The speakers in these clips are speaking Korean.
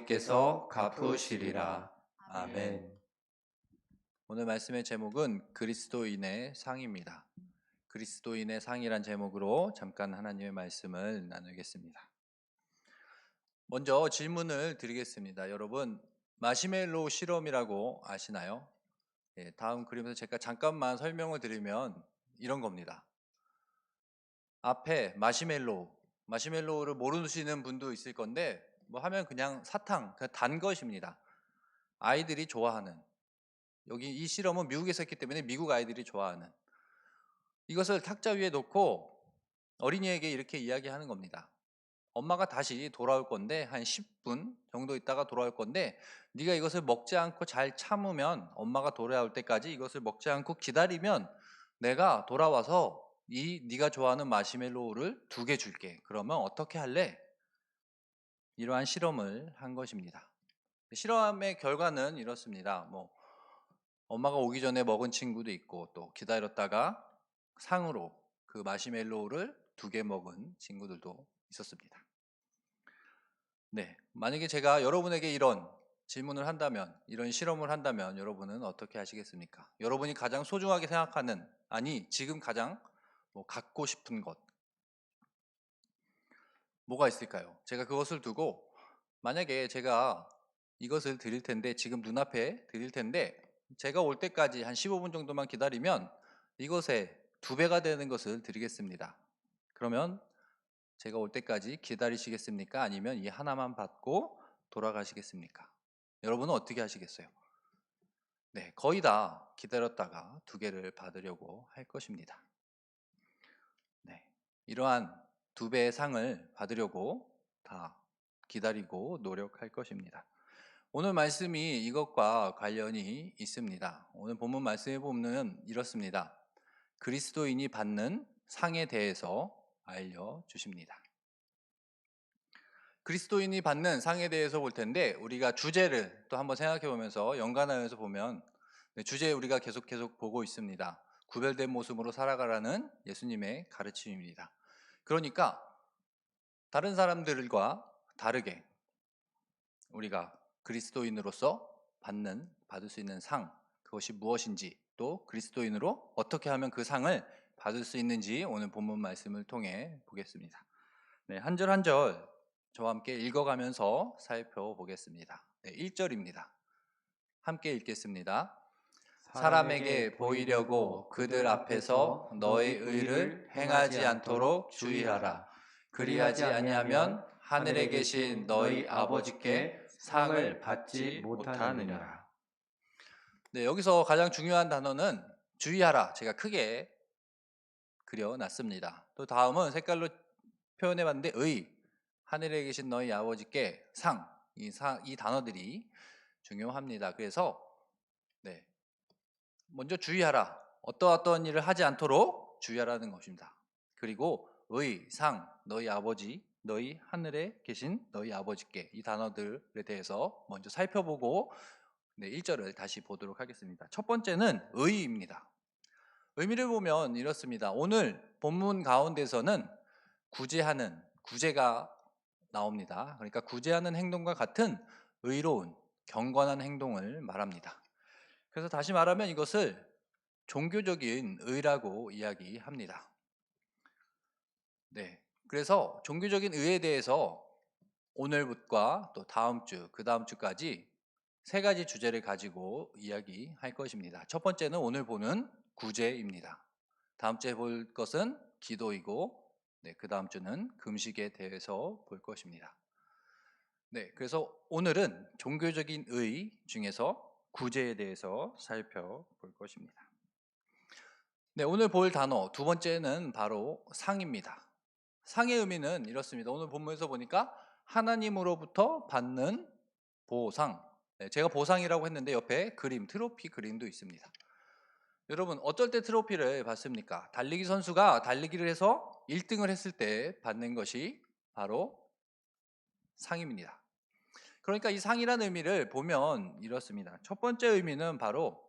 아버지께서 갚으시리라. 아멘. 아멘. 오늘 말씀의 제목은 그리스도인의 상입니다. 그리스도인의 상이란 제목으로 잠깐 하나님의 말씀을 나누겠습니다. 먼저 질문을 드리겠습니다. 여러분, 마시멜로 실험이라고 아시나요? 다음 그림에서 제가 잠깐만 설명을 드리면 이런 겁니다. 앞에 마시멜로우를 모르시는 분도 있을 건데 뭐 하면 그냥 사탕, 그냥 단 것입니다. 아이들이 좋아하는, 여기 이 실험은 미국에서 했기 때문에 미국 아이들이 좋아하는, 이것을 탁자 위에 놓고 어린이에게 이렇게 이야기하는 겁니다. 엄마가 다시 돌아올 건데 한 10분 정도 있다가 돌아올 건데 네가 이것을 먹지 않고 잘 참으면, 엄마가 돌아올 때까지 이것을 먹지 않고 기다리면 내가 돌아와서 이 네가 좋아하는 마시멜로우를 2개 줄게. 그러면 어떻게 할래? 이러한 실험을 한 것입니다. 실험의 결과는 이렇습니다. 엄마가 오기 전에 먹은 친구도 있고 또 기다렸다가 상으로 그 마시멜로우를 2개 먹은 친구들도 있었습니다. 네, 만약에 제가 여러분에게 이런 질문을 한다면, 이런 실험을 한다면 여러분은 어떻게 하시겠습니까? 여러분이 가장 소중하게 생각하는, 아니 지금 가장 갖고 싶은 것, 뭐가 있을까요? 제가 그것을 두고 만약에 제가 이것을 드릴 텐데, 지금 눈앞에 드릴 텐데 제가 올 때까지 한 15분 정도만 기다리면 이것의 2배가 되는 것을 드리겠습니다. 그러면 제가 올 때까지 기다리시겠습니까? 아니면 이 하나만 받고 돌아가시겠습니까? 여러분은 어떻게 하시겠어요? 네, 거의 다 기다렸다가 2개를 받으려고 할 것입니다. 네, 이러한 2배의 상을 받으려고 다 기다리고 노력할 것입니다. 오늘 말씀이 이것과 관련이 있습니다. 오늘 본문 말씀에 보면 이렇습니다. 그리스도인이 받는 상에 대해서 알려주십니다. 그리스도인이 받는 상에 대해서 볼 텐데, 우리가 주제를 또 한번 생각해 보면서 연관하면서 보면, 주제 우리가 계속 보고 있습니다. 구별된 모습으로 살아가라는 예수님의 가르침입니다. 그러니까 다른 사람들과 다르게 우리가 그리스도인으로서 받을 수 있는 상, 그것이 무엇인지, 또 그리스도인으로 어떻게 하면 그 상을 받을 수 있는지 오늘 본문 말씀을 통해 보겠습니다. 네, 한 절 한 절 저와 함께 읽어가면서 살펴보겠습니다. 네, 1절입니다. 함께 읽겠습니다. 사람에게 보이려고 그들 앞에서 너의 의를 행하지 않도록 주의하라. 그리하지 아니하면 하늘에 계신 너희 아버지께 상을 받지 못하느니라. 네, 여기서 가장 중요한 단어는 주의하라. 제가 크게 그려놨습니다. 또 다음은 색깔로 표현해봤는데 하늘에 계신 너희 아버지께 이 단어들이 중요합니다. 그래서 네, 먼저 주의하라. 어떠한 일을 하지 않도록 주의하라는 것입니다. 그리고 너희 아버지, 너희 하늘에 계신 너희 아버지께, 이 단어들에 대해서 먼저 살펴보고 1절을 다시 보도록 하겠습니다. 첫 번째는 의입니다. 의미를 보면 이렇습니다. 오늘 본문 가운데서는 구제가 나옵니다. 그러니까 구제하는 행동과 같은 의로운, 경건한 행동을 말합니다. 그래서 다시 말하면 이것을 종교적인 의라고 이야기합니다. 네, 그래서 종교적인 의에 대해서 오늘부터 또 다음 주, 그 다음 주까지 3가지 주제를 가지고 이야기할 것입니다. 첫 번째는 오늘 보는 구제입니다. 다음 주에 볼 것은 기도이고, 그 다음 주는 금식에 대해서 볼 것입니다. 네, 그래서 오늘은 종교적인 의 중에서 구제에 대해서 살펴볼 것입니다. 네, 오늘 볼 단어 두 번째는 바로 상입니다. 상의 의미는 이렇습니다. 오늘 본문에서 보니까 하나님으로부터 받는 보상. 네, 제가 보상이라고 했는데 옆에 트로피 그림도 있습니다. 여러분, 어떨 때 트로피를 받습니까? 달리기 선수가 달리기를 해서 1등을 했을 때 받는 것이 바로 상입니다. 그러니까 이 상이라는 의미를 보면 이렇습니다. 첫 번째 의미는 바로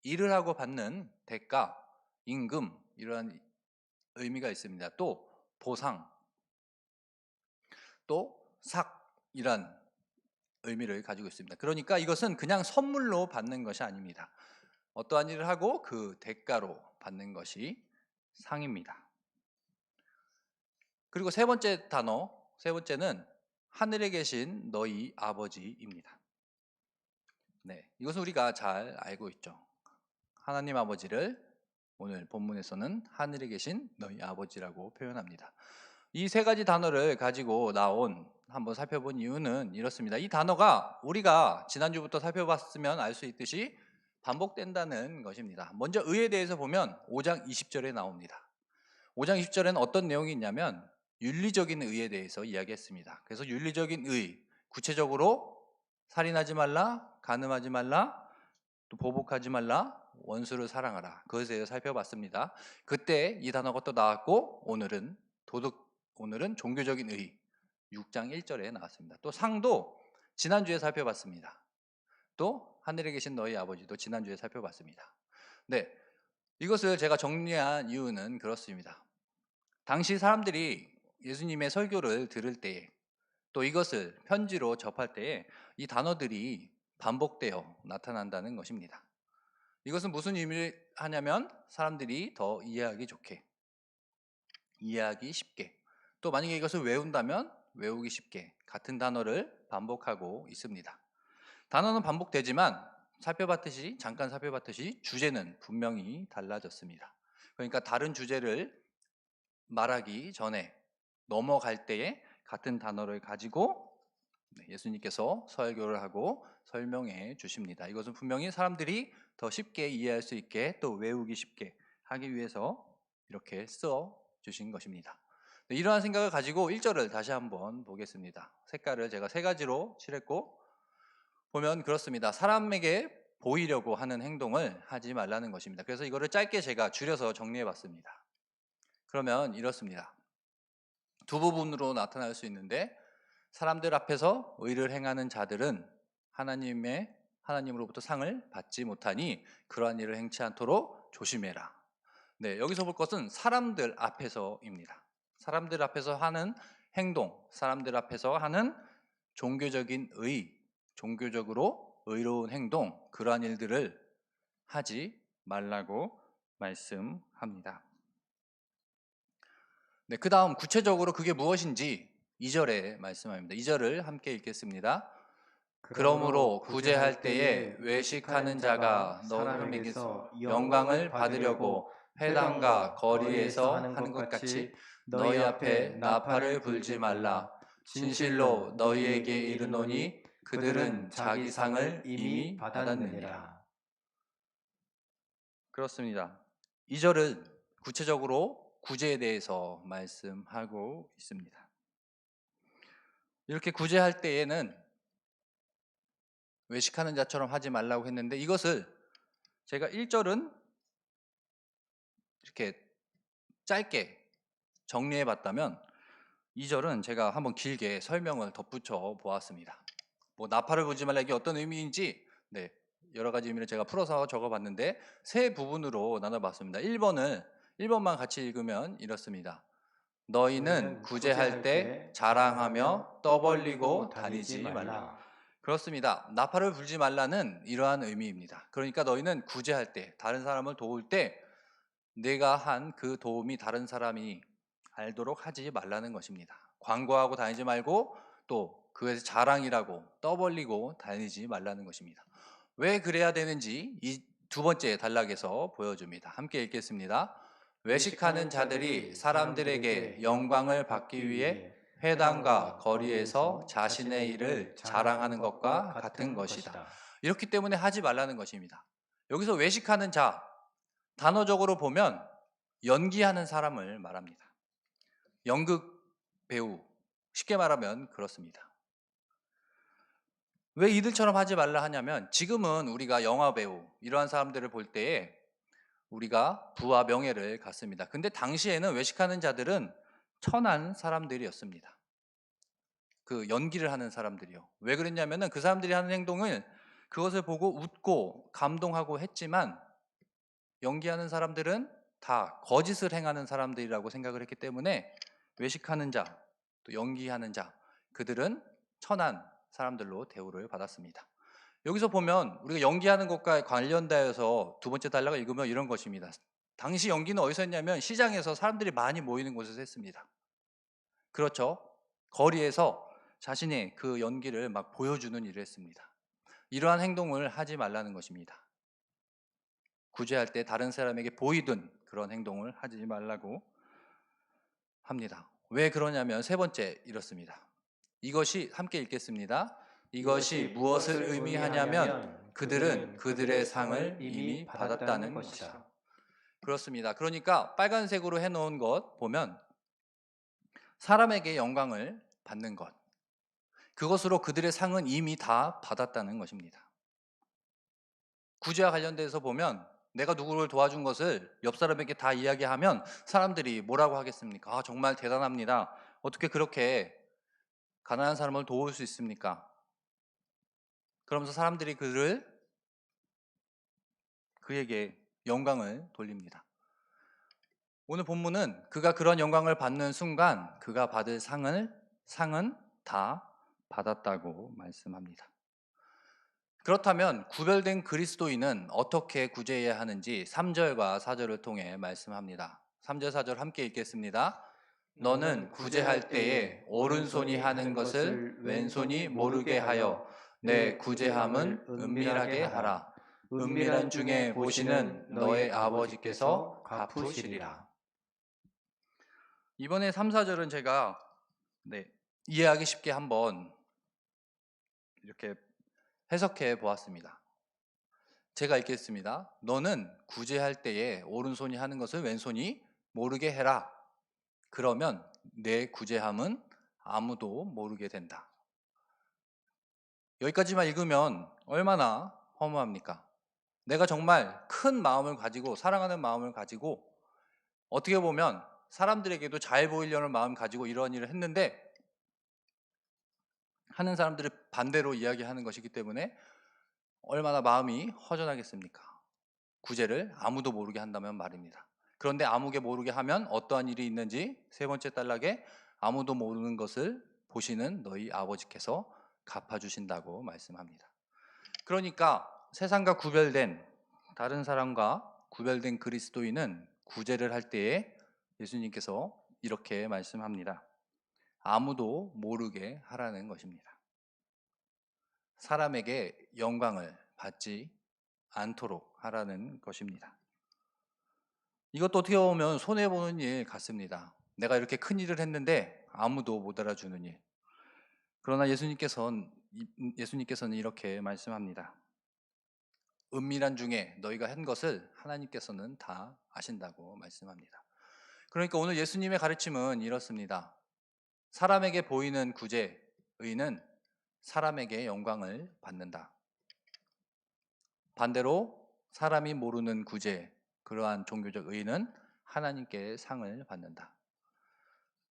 일을 하고 받는 대가, 임금, 이러한 의미가 있습니다. 또 보상, 또 삭이란 의미를 가지고 있습니다. 그러니까 이것은 그냥 선물로 받는 것이 아닙니다. 어떠한 일을 하고 그 대가로 받는 것이 상입니다. 그리고 세 번째는 하늘에 계신 너희 아버지입니다. 네, 이것은 우리가 잘 알고 있죠. 하나님 아버지를 오늘 본문에서는 하늘에 계신 너희 아버지라고 표현합니다. 이 세 가지 단어를 가지고 한번 살펴본 이유는 이렇습니다. 이 단어가 우리가 지난주부터 살펴봤으면 알 수 있듯이 반복된다는 것입니다. 먼저 의에 대해서 보면 5장 20절에 나옵니다. 5장 20절에는 어떤 내용이 있냐면 윤리적인 의에 대해서 이야기했습니다. 그래서 윤리적인 의, 구체적으로 살인하지 말라, 간음하지 말라, 또 보복하지 말라, 원수를 사랑하라. 그것에 대해서 살펴봤습니다. 그때 이 단어가 또 나왔고 오늘은 종교적인 의 6장 1절에 나왔습니다. 또 상도 지난주에 살펴봤습니다. 또 하늘에 계신 너희 아버지도 지난주에 살펴봤습니다. 네, 이것을 제가 정리한 이유는 그렇습니다. 당시 사람들이 예수님의 설교를 들을 때에 또 이것을 편지로 접할 때에 이 단어들이 반복되어 나타난다는 것입니다. 이것은 무슨 의미를 하냐면 사람들이 더 이해하기 좋게, 이해하기 쉽게, 또 만약에 이것을 외운다면 외우기 쉽게 같은 단어를 반복하고 있습니다. 단어는 반복되지만 잠깐 살펴봤듯이 주제는 분명히 달라졌습니다. 그러니까 다른 주제를 말하기 전에 넘어갈 때에 같은 단어를 가지고 예수님께서 설교를 하고 설명해 주십니다. 이것은 분명히 사람들이 더 쉽게 이해할 수 있게 또 외우기 쉽게 하기 위해서 이렇게 써 주신 것입니다. 이러한 생각을 가지고 1절을 다시 한번 보겠습니다. 색깔을 제가 세 가지로 칠했고 보면 그렇습니다. 사람에게 보이려고 하는 행동을 하지 말라는 것입니다. 그래서 이거를 짧게 제가 줄여서 정리해 봤습니다. 그러면 이렇습니다. 두 부분으로 나타날 수 있는데 사람들 앞에서 의를 행하는 자들은 하나님으로부터 상을 받지 못하니 그러한 일을 행치 않도록 조심해라. 네, 여기서 볼 것은 사람들 앞에서입니다. 사람들 앞에서 하는 행동, 사람들 앞에서 하는 종교적인 종교적으로 의로운 행동, 그러한 일들을 하지 말라고 말씀합니다. 네, 그 다음 구체적으로 그게 무엇인지 2절에 말씀합니다. 2절을 함께 읽겠습니다. 그러므로 구제할 때에 외식하는 자가 너희에게서 영광을 받으려고 회당과 거리에서 하는 것 같이 너희 앞에 나팔을 불지 말라. 진실로 너희에게 이르노니 그들은 자기 상을 이미 받았느니라. 그렇습니다. 2절은 구체적으로 구제에 대해서 말씀하고 있습니다. 이렇게 구제할 때에는 외식하는 자처럼 하지 말라고 했는데 이것을 제가 1절은 이렇게 짧게 정리해 봤다면 2절은 제가 한번 길게 설명을 덧붙여 보았습니다. 나팔을 불지 말라 이게 어떤 의미인지 여러 가지 의미를 제가 풀어서 적어봤는데 세 부분으로 나눠봤습니다. 1번만 같이 읽으면 이렇습니다. 너희는 구제할 때 자랑하며 떠벌리고 다니지 말라. 그렇습니다. 나팔을 불지 말라는 이러한 의미입니다. 그러니까 너희는 구제할 때, 다른 사람을 도울 때 내가 한 그 도움이 다른 사람이 알도록 하지 말라는 것입니다. 광고하고 다니지 말고 또 그에서 자랑이라고 떠벌리고 다니지 말라는 것입니다. 왜 그래야 되는지 이 두 번째 단락에서 보여줍니다. 함께 읽겠습니다. 외식하는 자들이 사람들에게 영광을 받기 위해 회당과 거리에서 자신의 일을 자랑하는 것과 같은 것이다. 이렇기 때문에 하지 말라는 것입니다. 여기서 외식하는 자, 단어적으로 보면 연기하는 사람을 말합니다. 연극 배우, 쉽게 말하면 그렇습니다. 왜 이들처럼 하지 말라 하냐면 지금은 우리가 영화 배우 이러한 사람들을 볼 때에 우리가 부와 명예를 갖습니다. 근데 당시에는 외식하는 자들은 천한 사람들이었습니다. 그 연기를 하는 사람들이요. 왜 그랬냐면은 그 사람들이 하는 행동을 그것을 보고 웃고 감동하고 했지만 연기하는 사람들은 다 거짓을 행하는 사람들이라고 생각을 했기 때문에 외식하는 자, 또 연기하는 자, 그들은 천한 사람들로 대우를 받았습니다. 여기서 보면 우리가 연기하는 것과 관련되어서 두 번째 단락을 읽으면 이런 것입니다. 당시 연기는 어디서 했냐면 시장에서 사람들이 많이 모이는 곳에서 했습니다. 그렇죠? 거리에서 자신의 그 연기를 막 보여주는 일을 했습니다. 이러한 행동을 하지 말라는 것입니다. 구제할 때 다른 사람에게 보이든 그런 행동을 하지 말라고 합니다. 왜 그러냐면 세 번째 이렇습니다. 이것이 함께 읽겠습니다. 이것이 무엇을 의미하냐면 그들은 그들의 상을 이미 받았다는 것이다. 그렇습니다. 그러니까 빨간색으로 해놓은 것 보면 사람에게 영광을 받는 것, 그것으로 그들의 상은 이미 다 받았다는 것입니다. 구제와 관련돼서 보면 내가 누구를 도와준 것을 옆 사람에게 다 이야기하면 사람들이 뭐라고 하겠습니까? 아, 정말 대단합니다. 어떻게 그렇게 가난한 사람을 도울 수 있습니까? 그러면서 사람들이 그에게 영광을 돌립니다. 오늘 본문은 그가 그런 영광을 받는 순간 그가 받을 상은 다 받았다고 말씀합니다. 그렇다면 구별된 그리스도인은 어떻게 구제해야 하는지 3절과 4절을 통해 말씀합니다. 3절 4절 함께 읽겠습니다. 너는 구제할 때에 오른손이 하는 것을 왼손이 모르게 하여 내 구제함은 은밀하게 하라. 은밀한 중에 보시는 너의 아버지께서 갚으시리라. 이번에 3, 4절은 제가 이해하기 쉽게 한번 이렇게 해석해 보았습니다. 제가 읽겠습니다. 너는 구제할 때에 오른손이 하는 것을 왼손이 모르게 해라. 그러면 내 구제함은 아무도 모르게 된다. 여기까지만 읽으면 얼마나 허무합니까? 내가 정말 큰 마음을 가지고 사랑하는 마음을 가지고 어떻게 보면 사람들에게도 잘 보이려는 마음 가지고 이런 일을 했는데 하는 사람들이 반대로 이야기하는 것이기 때문에 얼마나 마음이 허전하겠습니까? 구제를 아무도 모르게 한다면 말입니다. 그런데 아무게 모르게 하면 어떠한 일이 있는지 세 번째 단락에 아무도 모르는 것을 보시는 너희 아버지께서 갚아주신다고 말씀합니다. 그러니까 세상과 구별된 다른 사람과 구별된 그리스도인은 구제를 할 때에 예수님께서 이렇게 말씀합니다. 아무도 모르게 하라는 것입니다. 사람에게 영광을 받지 않도록 하라는 것입니다. 이것도 어떻게 보면 손해보는 일 같습니다. 내가 이렇게 큰 일을 했는데 아무도 못 알아주는 일. 그러나 예수님께서는 이렇게 말씀합니다. 은밀한 중에 너희가 한 것을 하나님께서는 다 아신다고 말씀합니다. 그러니까 오늘 예수님의 가르침은 이렇습니다. 사람에게 보이는 구제의는 사람에게 영광을 받는다. 반대로 사람이 모르는 구제, 그러한 종교적 의의는 하나님께 상을 받는다.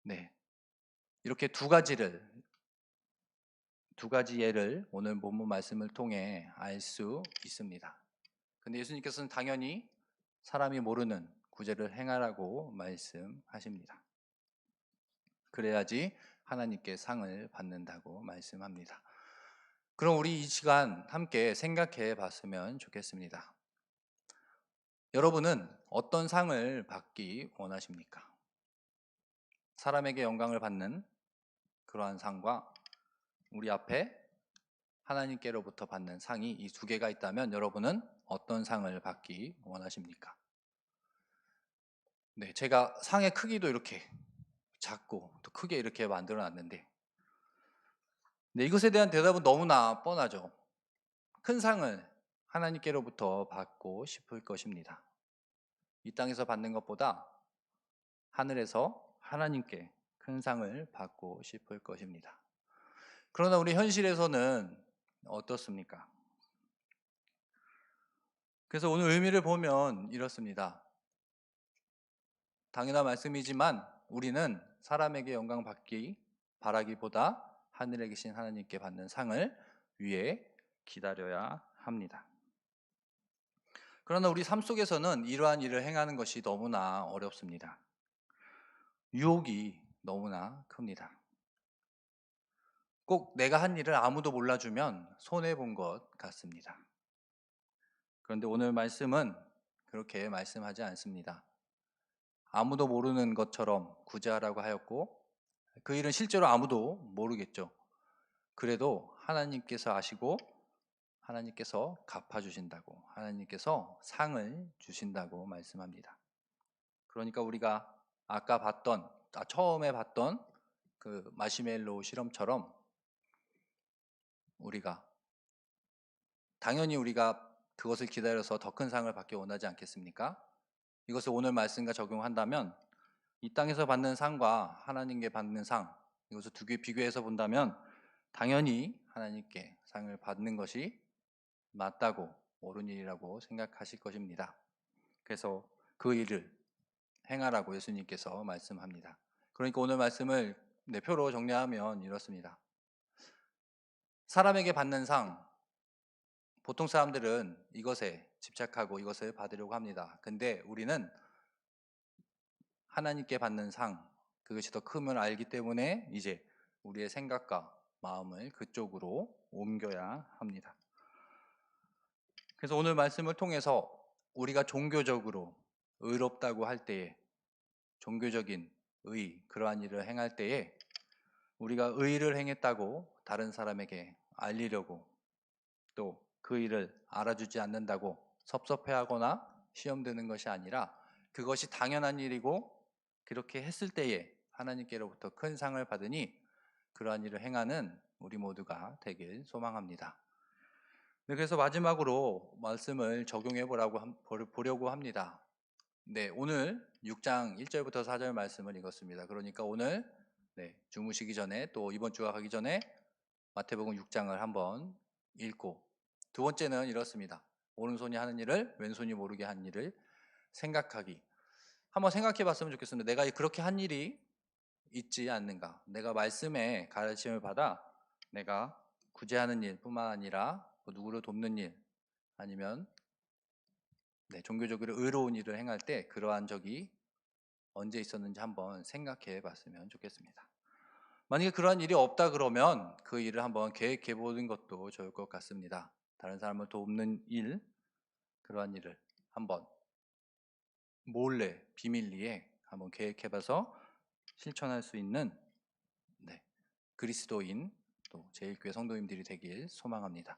네, 이렇게 두 가지 예를 오늘 본문 말씀을 통해 알 수 있습니다. 근데 예수님께서는 당연히 사람이 모르는 구제를 행하라고 말씀하십니다. 그래야지 하나님께 상을 받는다고 말씀합니다. 그럼 우리 이 시간 함께 생각해 봤으면 좋겠습니다. 여러분은 어떤 상을 받기 원하십니까? 사람에게 영광을 받는 그러한 상과 우리 앞에 하나님께로부터 받는 상이 이 두 개가 있다면 여러분은 어떤 상을 받기 원하십니까? 네, 제가 상의 크기도 이렇게 작고 또 크게 이렇게 만들어 놨는데 이것에 대한 대답은 너무나 뻔하죠. 큰 상을 하나님께로부터 받고 싶을 것입니다. 이 땅에서 받는 것보다 하늘에서 하나님께 큰 상을 받고 싶을 것입니다. 그러나 우리 현실에서는 어떻습니까? 그래서 오늘 의미를 보면 이렇습니다. 당연한 말씀이지만 우리는 사람에게 영광 받기 바라기보다 하늘에 계신 하나님께 받는 상을 위해 기다려야 합니다. 그러나 우리 삶 속에서는 이러한 일을 행하는 것이 너무나 어렵습니다. 유혹이 너무나 큽니다. 꼭 내가 한 일을 아무도 몰라주면 손해본 것 같습니다. 그런데 오늘 말씀은 그렇게 말씀하지 않습니다. 아무도 모르는 것처럼 구제하라고 하였고, 그 일은 실제로 아무도 모르겠죠. 그래도 하나님께서 아시고 하나님께서 갚아주신다고, 하나님께서 상을 주신다고 말씀합니다. 그러니까 우리가 아까 처음에 봤던 그 마시멜로우 실험처럼 당연히 우리가 그것을 기다려서 더 큰 상을 받기 원하지 않겠습니까? 이것을 오늘 말씀과 적용한다면 이 땅에서 받는 상과 하나님께 받는 상, 이것을 두 개 비교해서 본다면 당연히 하나님께 상을 받는 것이 맞다고, 옳은 일이라고 생각하실 것입니다. 그래서 그 일을 행하라고 예수님께서 말씀합니다. 그러니까 오늘 말씀을 표로 정리하면 이렇습니다. 사람에게 받는 상, 보통 사람들은 이것에 집착하고 이것을 받으려고 합니다. 근데 우리는 하나님께 받는 상, 그것이 더 크면 알기 때문에 이제 우리의 생각과 마음을 그쪽으로 옮겨야 합니다. 그래서 오늘 말씀을 통해서 우리가 종교적으로 의롭다고 할 때에, 종교적인 그러한 일을 행할 때에 우리가 의를 행했다고 다른 사람에게 알리려고, 또 그 일을 알아주지 않는다고 섭섭해하거나 시험드는 것이 아니라 그것이 당연한 일이고, 그렇게 했을 때에 하나님께로부터 큰 상을 받으니 그러한 일을 행하는 우리 모두가 되길 소망합니다. 그래서 마지막으로 말씀을 적용해 보려고 합니다. 오늘 6장 1절부터 4절 말씀을 읽었습니다. 그러니까 오늘 주무시기 전에, 또 이번 주가 가기 전에 마태복음 6장을 한번 읽고, 두 번째는 이렇습니다. 오른손이 하는 일을 왼손이 모르게 한 일을 생각하기. 한번 생각해 봤으면 좋겠습니다. 내가 그렇게 한 일이 있지 않는가? 내가 말씀에 가르침을 받아 내가 구제하는 일뿐만 아니라 누구를 돕는 일, 아니면 종교적으로 의로운 일을 행할 때 그러한 적이 언제 있었는지 한번 생각해 봤으면 좋겠습니다. 만약에 그러한 일이 없다 그러면 그 일을 한번 계획해 보는 것도 좋을 것 같습니다. 다른 사람을 돕는 일, 그러한 일을 한번 몰래 비밀리에 한번 계획해 봐서 실천할 수 있는 그리스도인, 또 제일교회 성도님들이 되길 소망합니다.